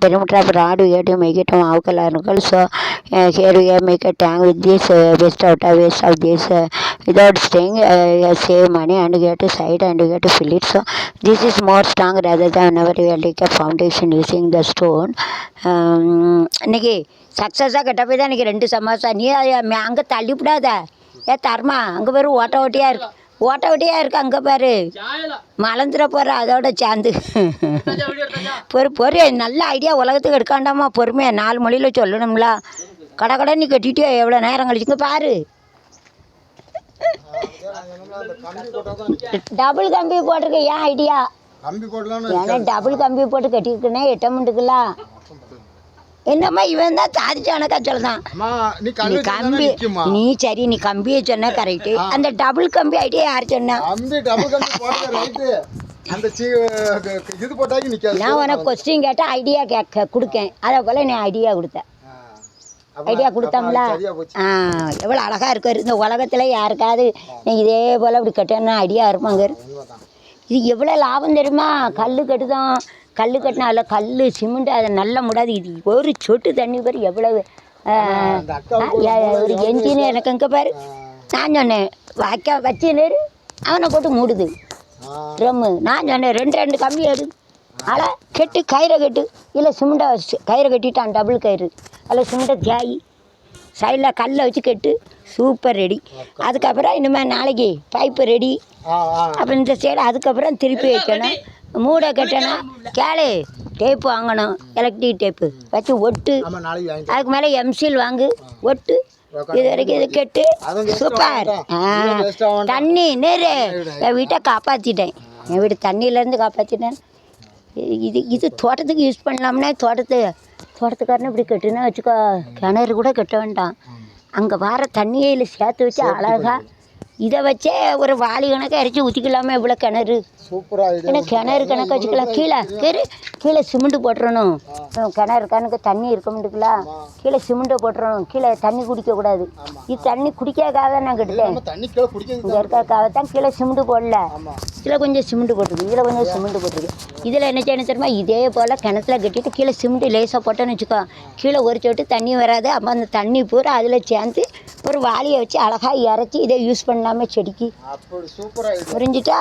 perimeter of rod we have to make it alkaline. So here we have make a tank with this waste of this without staying save money and get a site and get to fill it. So this is more strong rather than whenever we take a foundation using the stone. இன்னைக்கு சக்ஸஸாக கட்ட போய் தான் இன்றைக்கி 2 சமோசா. நீ அங்கே தள்ளிவிடாத. தர்மா அங்கே பேர் ஓட்ட ஓட்டியாக இருக்கு அங்கே பாரு மலந்துட போகிற அதோட சேர்ந்து பொறு நல்ல ஐடியா உலகத்துக்கு எடுக்காண்டாமா பொறுமையாக 4 மொழியில் சொல்லணும்ல. கடை நீ கட்டிட்டு எவ்வளோ நேரம் கழிச்சுங்க பாரு. டபுள் கம்பி போட்டிருக்க ஏன் ஐடியா? ஏன்னா டபுள் கம்பி போட்டு கட்டியிருக்குன்னா 8 மினிட்டுக்குலாம் என்னம்மா இவன் தான் சாதிச்சான கச்சல் தான். நீ கம்பி நீ சரி நீ கம்பியை சொன்ன கரெக்டு. அந்த டபுள் கம்பி ஐடியா யார் சொன்னா? நான் உனக்கு கொஸ்டின் கேட்டால் ஐடியா கொடுக்கேன். அதை போல் நீ ஐடியா கொடுத்த. ஐடியா கொடுத்தோம்ல. எவ்வளோ அழகாக இருக்காரு. இந்த உலகத்தில் யாருக்காவது நீ இதே போல் இப்படி கட்டணும்னா ஐடியா இருப்பாங்க. இது எவ்வளோ லாபம் தெரியுமா? கல் கட்டினா அதில் கல் சிமெண்ட் அதை நல்லா முடாது. இது ஒரு சொட்டு தண்ணி பாரு எவ்வளவு ஒரு என்ஜினியர் எனக்கு இங்கே பாரு. நான் சொன்னேன் வச்சு நேரு அவனை போட்டு மூடுது ட்ரம்மு. நான் சொன்னேன் 2 கம்பி எடு அலை கெட்டு கயிறை கட்டு இல்லை சிமெண்ட்டை கயிறை கட்டிட்டான் டபுள் கயிறு. அதில் சிமெண்ட்டை தேய் சைடில் கல்லை வச்சு கெட்டு சூப்பர் ரெடி. அதுக்கப்புறம் இனிமேல் நாளைக்கு பைப்பு ரெடி. அப்புறம் இந்த சைடு அதுக்கப்புறம் திருப்பி வைக்கணும். மூடை கட்டணும். கேளு டேப்பு வாங்கணும். எலக்ட்ரிக் டேப்பு வச்சு ஒட்டு. அதுக்கு மேலே எம்சில் வாங்கு ஒட்டு. இது வரைக்கும் இது கெட்டு சூப்பர். தண்ணி நேரு என் வீட்டை காப்பாற்றிட்டேன். என் வீட்டு தண்ணியிலேருந்து காப்பாற்றிட்டேன். இது தோட்டத்துக்கு யூஸ் பண்ணலாம்னா தோட்டத்துக்காரனு இப்படி கட்டுனா வச்சுக்கோ. கிணறு கூட கட்ட வேண்டாம். அங்கே வர தண்ணியில் சேர்த்து வச்சு அழகாக இதை வச்சே ஒரு வாளி கணக்காக அரைச்சி ஊற்றிக்கலாமா? இவ்வளோ கிணறு சூப்பராக. ஏன்னா கிணறு கணக்காக வச்சுக்கலாம். கீழே சிமெண்ட்டு போட்டுறணும். கிணறு கணக்கு தண்ணி இருக்க முடியுங்களா? கீழே சிமெண்ட்டை போட்டுறணும். கீழே தண்ணி குடிக்கக்கூடாது. இது தண்ணி குடிக்காத தான் நான் கட்டுட்டேன். இங்கே இருக்காக்காக தான் கீழே சிமெண்ட்டு போடல. இதில் கொஞ்சம் சிமெண்ட்டு போட்டிருக்கு. இதில் கொஞ்சம் சிமெண்ட்டு போட்டிருக்கு. இதில் என்ன செய்யணும் தெரியுமா? இதே போல் கிணத்துல கட்டிட்டு கீழே சிமெண்ட்டு லேசாக போட்டோன்னு வச்சுக்கோ. கீழே ஒரு சொட்டு தண்ணி வராது. அப்போ அந்த தண்ணி பூரா அதில் சேர்ந்து ஒரு வாளியை வச்சு அழகாக இறச்சி இதை யூஸ் பண்ணலாமே செடிக்கு. புரிஞ்சுட்டா?